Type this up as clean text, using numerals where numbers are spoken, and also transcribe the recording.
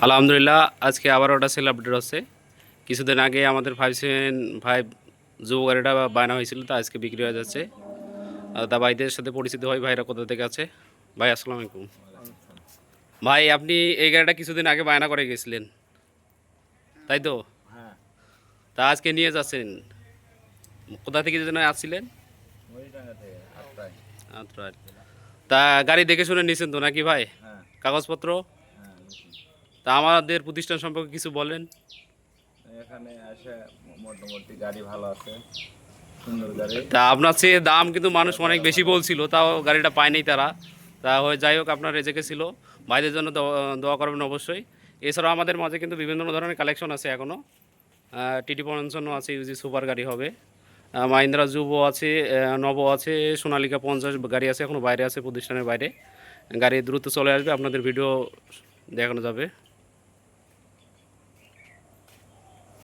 আলহামদুলিল্লাহ আজকে আবার ওটা সেল আপডেট হচ্ছে। কিছুদিন আগে আমাদের 575 যুব গাড়িটা বায়না হয়েছিল, তা আজকে বিক্রি হয়ে যাচ্ছে। তা ভাইদের সাথে পরিচিত হয়, ভাইরা কোথা থেকে আছে। ভাই আসসালামু আলাইকুম। ভাই আপনি এই গাড়িটা কিছুদিন আগে বায়না করে গেছিলেন, তাই তো? হ্যাঁ, তা আজকে নিয়ে যাচ্ছেন, কোথা থেকে যেন আসছিলেন? মরিটাঙ্গা থেকে আটটায়। আচ্ছা, তা গাড়ি দেখে শুনে নিয়েছেন তো নাকি ভাই? হ্যাঁ, কাগজপত্র? হ্যাঁ, নিছি। তা আমাদের প্রতিষ্ঠান সম্পর্কে কিছু বলেন। এখানে এসে মোটামুটি গাড়ি ভালো আছে, সুন্দর গাড়ি। তা আপনার চেয়ে দাম কিন্তু মানুষ অনেক বেশি বলছিল, তাও গাড়িটা পায়নি তারা। তা হয়ে যাই হোক, আপনার রেজেকে ছিল। ভাইদের জন্য দোয়া করবেন অবশ্যই। এছাড়াও আমাদের মাঝে কিন্তু বিভিন্ন ধরনের কালেকশন আছে এখনও। টিটি পঞ্চান্ন আছে, ইউজি সুপার গাড়ি হবে। মাহিন্দ্রা যুবো আছে, নব আছে, সোনালিকা 50 গাড়ি আছে, এখনও বাইরে আছে, প্রতিষ্ঠানের বাইরে। গাড়ি দ্রুত চলে আসবে, আপনাদের ভিডিও দেখানো যাবে।